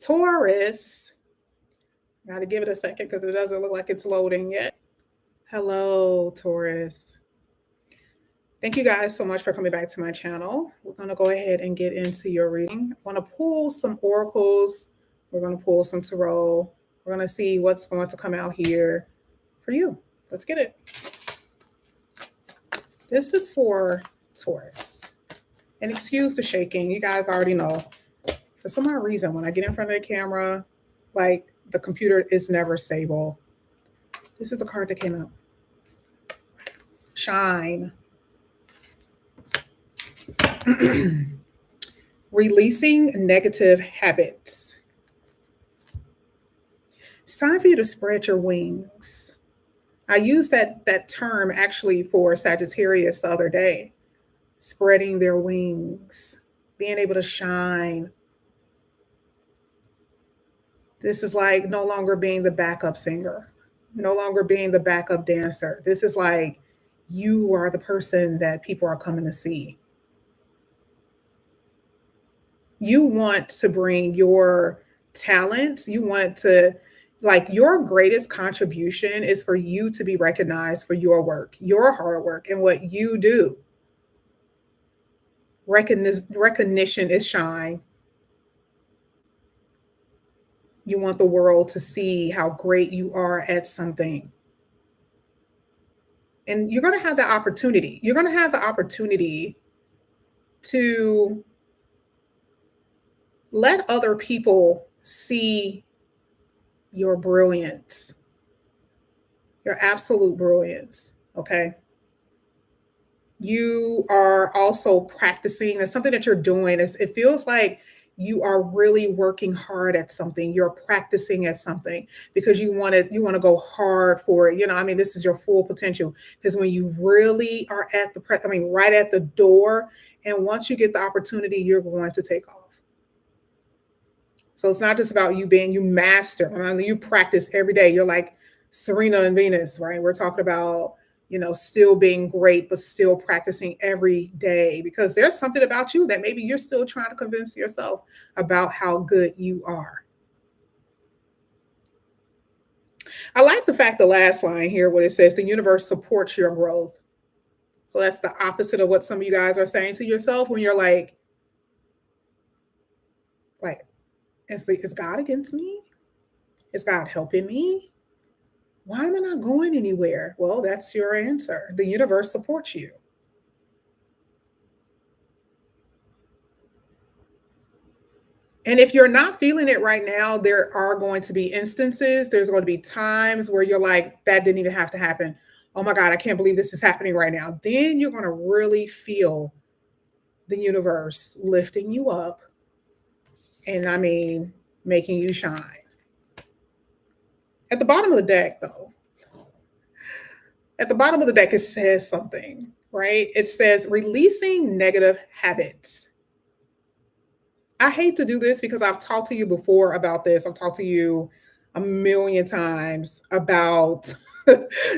Taurus, got to give it a second because it doesn't look like it's loading yet. Hello, Taurus. Thank you guys so much for coming back to my channel. We're going to go ahead and get into your reading. I'm going to pull some oracles. We're going to pull some tarot. We're going to see what's going to come out here for you. Let's get it. This is for Taurus. And excuse the shaking. You guys already know. For some odd reason, when I get in front of the camera, like the computer is never stable. This is a card that came out. Shine. Releasing negative habits. It's time for you to spread your wings. I used that term actually for Sagittarius the other day. Spreading their wings, being able to shine. This is like no longer being the backup singer, no longer being the backup dancer. This is like you are the person that people are coming to see. You want to bring your talents. You want to, like, your greatest contribution is for you to be recognized for your work, your hard work, and what you do. Recognition is shine. You want the world to see how great you are at something. And you're going to have the opportunity. You're going to have the opportunity to let other people see your brilliance, your absolute brilliance, okay? You are also practicing. It's something that you're doing. It feels like you are really working hard at something. You're practicing at something because you want to go hard for it. You know, I mean, this is your full potential, because when you really are at right at the door, and once you get the opportunity, you're going to take off. So it's not just about you master. I mean, you practice every day. You're like Serena and Venus, right? We're talking about, you know, still being great, but still practicing every day, because there's something about you that maybe you're still trying to convince yourself about how good you are. I like the fact, the last line here, what it says, the universe supports your growth. So that's the opposite of what some of you guys are saying to yourself when you're like, is God against me? Is God helping me? Why am I not going anywhere? Well, that's your answer. The universe supports you. And if you're not feeling it right now, there are going to be instances, there's going to be times where you're like, that didn't even have to happen. Oh my God, I can't believe this is happening right now. Then you're going to really feel the universe lifting you up, and I mean, making you shine. At the bottom of the deck, though, at the bottom of the deck, it says something, right? It says releasing negative habits. I hate to do this because I've talked to you before about this. I've talked to you a million times about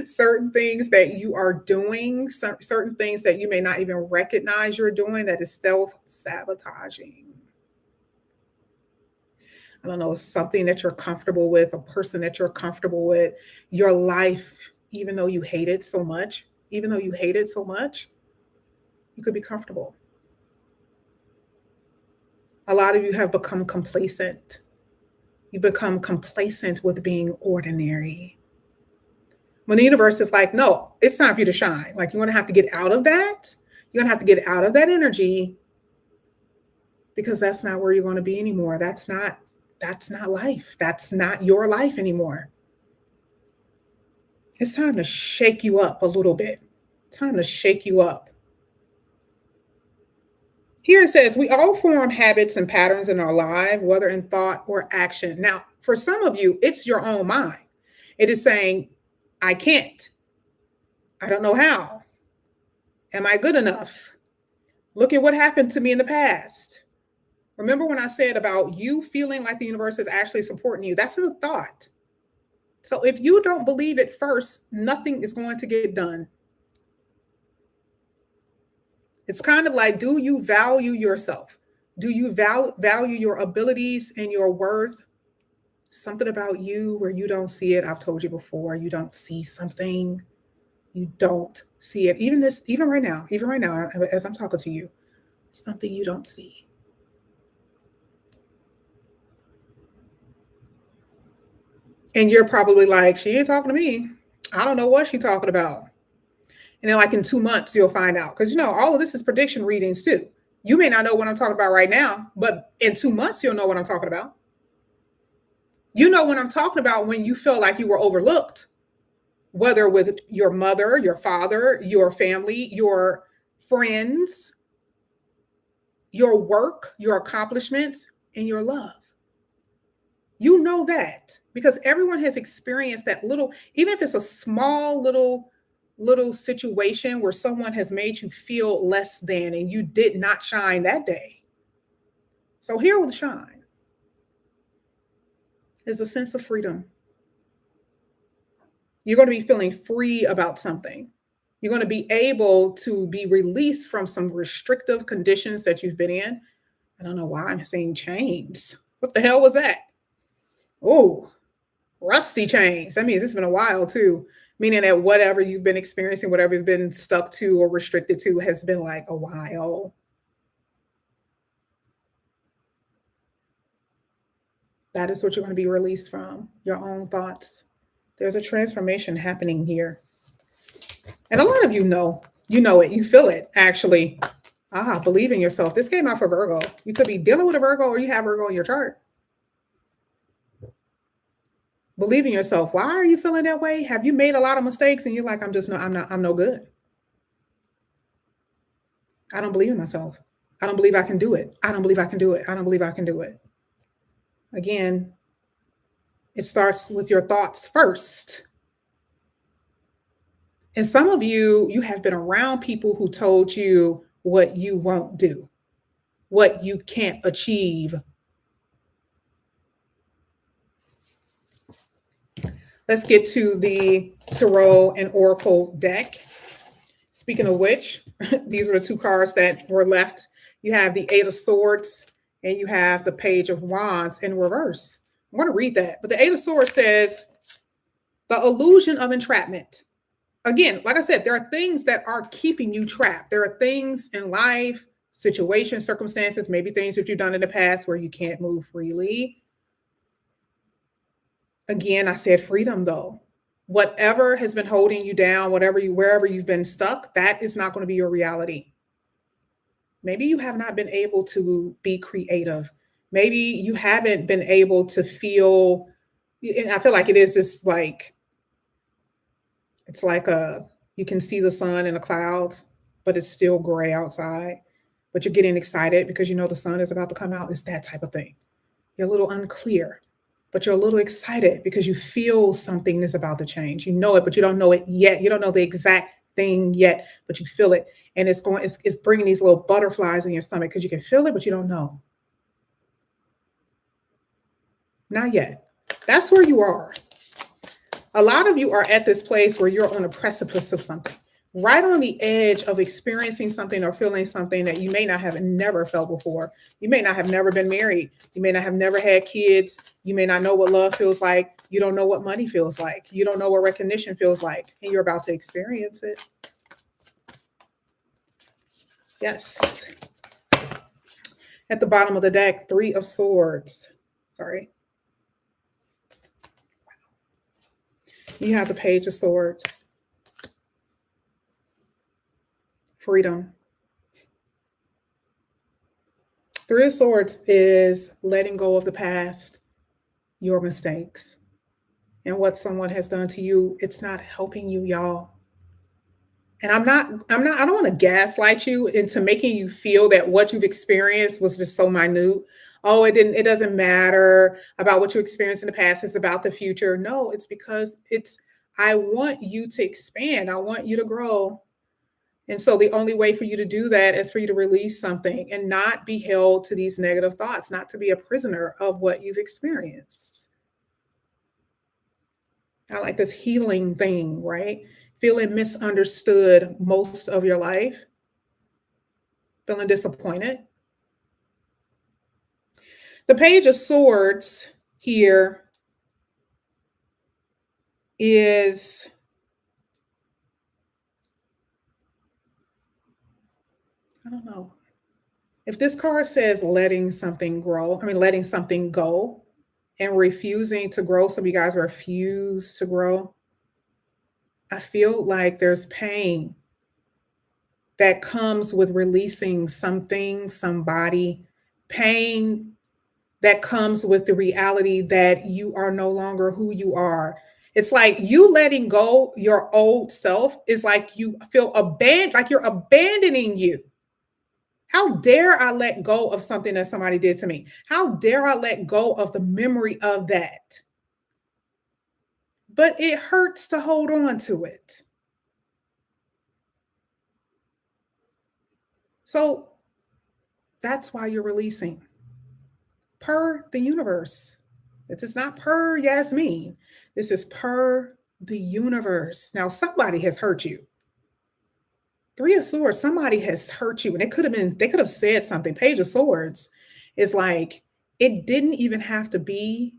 certain things that you are doing, certain things that you may not even recognize you're doing, that is self-sabotaging. I don't know, something that you're comfortable with, a person that you're comfortable with, your life, even though you hate it so much, you could be comfortable. A lot of you have become complacent. You've become complacent with being ordinary. When the universe is like, no, it's time for you to shine. Like, you're going to have to get out of that. You're going to have to get out of that energy, because that's not where you're going to be anymore. That's not life. That's not your life anymore. It's time to shake you up a little bit. It's time to shake you up. Here it says, we all form habits and patterns in our life, whether in thought or action. Now, for some of you, it's your own mind. It is saying, I can't. I don't know how. Am I good enough? Look at what happened to me in the past. Remember when I said about you feeling like the universe is actually supporting you? That's a thought. So if you don't believe it first, nothing is going to get done. It's kind of like, do you value yourself? Do you value your abilities and your worth? Something about you where you don't see it. I've told you before, you don't see something. You don't see it. Even right now, as I'm talking to you, something you don't see. And you're probably like, she ain't talking to me. I don't know what she's talking about. And then, like in 2 months, you'll find out. Because, all of this is prediction readings too. You may not know what I'm talking about right now, but in 2 months, you'll know what I'm talking about. You know what I'm talking about when you feel like you were overlooked, whether with your mother, your father, your family, your friends, your work, your accomplishments, and your love. You know that because everyone has experienced that little, even if it's a small little situation where someone has made you feel less than and you did not shine that day. So here will shine is a sense of freedom. You're going to be feeling free about something. You're going to be able to be released from some restrictive conditions that you've been in. I don't know why I'm saying chains. What the hell was that? Oh, rusty chains. That means it's been a while too. Meaning that whatever you've been experiencing, whatever you've been stuck to or restricted to has been like a while. That is what you're going to be released from, your own thoughts. There's a transformation happening here. And a lot of you know it, you feel it actually. Believe in yourself. This came out for Virgo. You could be dealing with a Virgo or you have Virgo in your chart. Believe in yourself. Why are you feeling that way? Have you made a lot of mistakes and you're like, I'm no good. I don't believe in myself. I don't believe I can do it. I don't believe I can do it. I don't believe I can do it. Again, it starts with your thoughts first. And some of you have been around people who told you what you won't do, what you can't achieve. Let's get to the Tarot and Oracle deck. Speaking of which, these are the two cards that were left. You have the Eight of Swords and you have the Page of Wands in reverse. I'm going to read that. But the Eight of Swords says, the illusion of entrapment. Again, like I said, there are things that are keeping you trapped. There are things in life, situations, circumstances, maybe things that you've done in the past where you can't move freely. Again, I said freedom though. Whatever has been holding you down, wherever you've been stuck, that is not going to be your reality. Maybe you have not been able to be creative. Maybe you haven't been able to feel, and I feel like it is this like, it's like you can see the sun in the clouds, but it's still gray outside. But you're getting excited because you know the sun is about to come out. It's that type of thing. You're a little unclear, but you're a little excited because you feel something is about to change. You know it, but you don't know it yet. You don't know the exact thing yet, but you feel it. And it's bringing these little butterflies in your stomach because you can feel it, but you don't know. Not yet. That's where you are. A lot of you are at this place where you're on a precipice of something, right on the edge of experiencing something or feeling something that you may not have never felt before. You may not have never been married. You may not have never had kids. You may not know what love feels like. You don't know what money feels like. You don't know what recognition feels like, and you're about to experience it. Yes. At the bottom of the deck, Three of Swords. Sorry. You have the Page of Swords. Freedom. Three of Swords is letting go of the past, your mistakes, and what someone has done to you. It's not helping you, y'all. And I don't want to gaslight you into making you feel that what you've experienced was just so minute. Oh, it doesn't matter about what you experienced in the past. It's about the future. No, it's because I want you to expand. I want you to grow. And so the only way for you to do that is for you to release something and not be held to these negative thoughts, not to be a prisoner of what you've experienced. I like this healing thing, right? Feeling misunderstood most of your life, feeling disappointed. The Page of Swords here is, I don't know. If this card says letting something grow, I mean, letting something go and refusing to grow, some of you guys refuse to grow. I feel like there's pain that comes with releasing something, somebody, pain that comes with the reality that you are no longer who you are. It's like you letting go your old self is like you feel abandoned, like you're abandoning you. How dare I let go of something that somebody did to me? How dare I let go of the memory of that? But it hurts to hold on to it. So that's why you're releasing per the universe. This is not per Yasmin. This is per the universe. Now, somebody has hurt you. Three of Swords, somebody has hurt you. And it could have been, they could have said something. Page of Swords is like, it didn't even have to be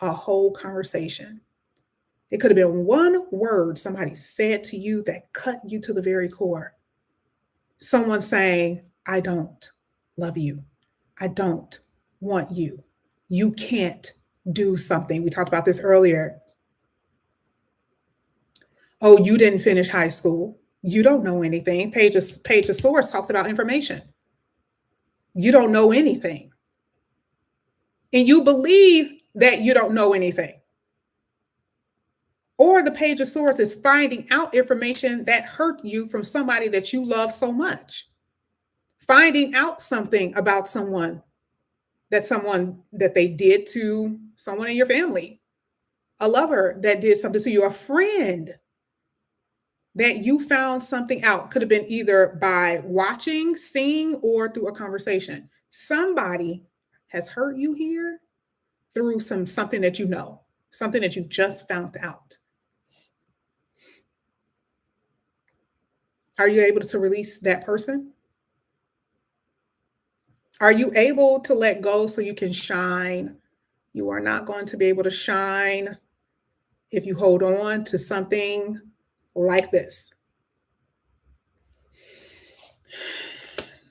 a whole conversation. It could have been one word somebody said to you that cut you to the very core. Someone saying, I don't love you. I don't want you. You can't do something. We talked about this earlier. Oh, you didn't finish high school. You don't know anything. Page of Swords talks about information. You don't know anything. And you believe that you don't know anything. Or the Page of Swords is finding out information that hurt you from somebody that you love so much. Finding out something about someone that they did to someone in your family, a lover that did something to you, a friend that you found something out. Could have been either by watching, seeing, or through a conversation. Somebody has hurt you here through something that you know, something that you just found out. Are you able to release that person? Are you able to let go so you can shine? You are not going to be able to shine if you hold on to something like this.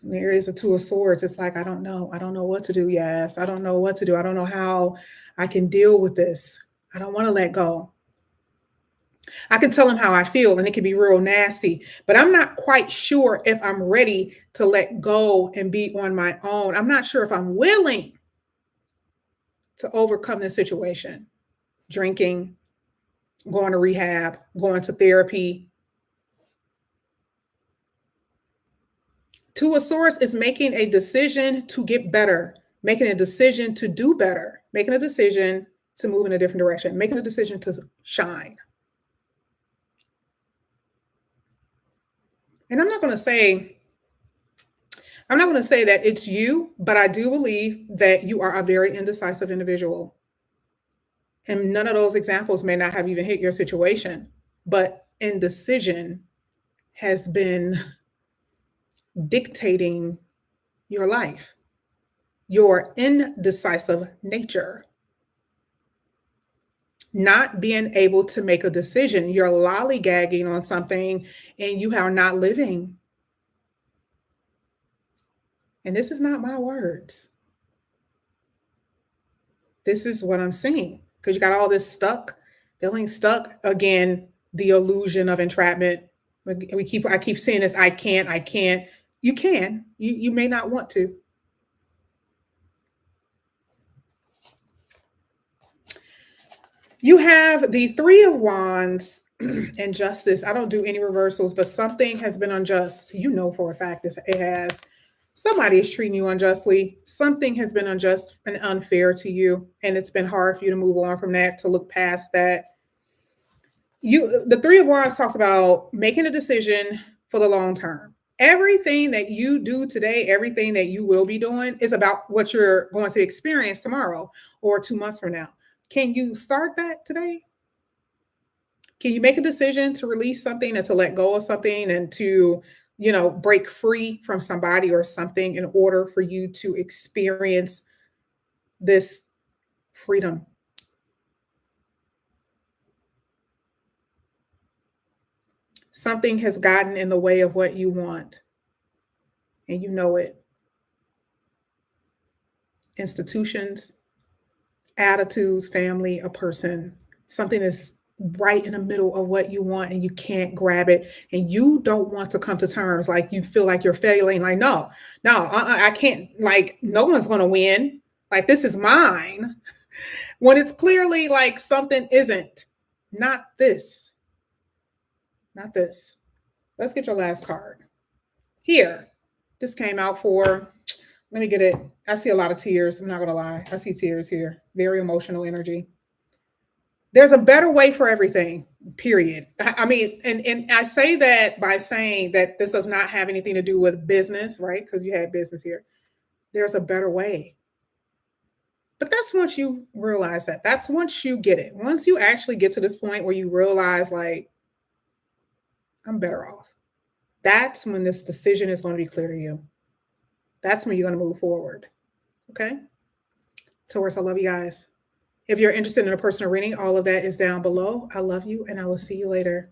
There is a Two of Swords. It's like, I don't know. I don't know what to do. Yes, I don't know what to do. I don't know how I can deal with this. I don't want to let go. I can tell them how I feel and it can be real nasty, but I'm not quite sure if I'm ready to let go and be on my own. I'm not sure if I'm willing to overcome this situation. Drinking, going to rehab, going to therapy. Two of Swords is making a decision to get better, making a decision to do better, making a decision to move in a different direction, making a decision to shine. And I'm not going to say that it's you, but I do believe that you are a very indecisive individual. And none of those examples may not have even hit your situation, but indecision has been dictating your life, your indecisive nature, not being able to make a decision. You're lollygagging on something and you are not living. And this is not my words. This is what I'm seeing, because you got all this feeling stuck. Again, the illusion of entrapment. I keep seeing this. I can't. You can. You may not want to. You have the Three of Wands and Justice. I don't do any reversals, but something has been unjust. You know for a fact it has. Somebody is treating you unjustly. Something has been unjust and unfair to you, and it's been hard for you to move on from that, to look past that. The Three of Wands talks about making a decision for the long term. Everything that you do today, everything that you will be doing is about what you're going to experience tomorrow or 2 months from now. Can you start that today? Can you make a decision to release something and to let go of something and to, break free from somebody or something in order for you to experience this freedom. Something has gotten in the way of what you want, and you know it. Institutions, attitudes, family, a person, something is right in the middle of what you want and you can't grab it and you don't want to come to terms, like you feel like you're failing, like I can't, like no one's going to win, like this is mine, when it's clearly like something isn't, not this, not this. Let's get your last card here. This came out for, let me get it. I see a lot of tears, I'm not going to lie, I see tears here, very emotional energy. There's a better way for everything, period. I mean, and I say that by saying that this does not have anything to do with business, right? Because you had business here. There's a better way. But that's once you realize that. That's once you get it. Once you actually get to this point where you realize, like, I'm better off. That's when this decision is going to be clear to you. That's when you're going to move forward. Okay? Taurus, I love you guys. If you're interested in a personal reading, all of that is down below. I love you, and I will see you later.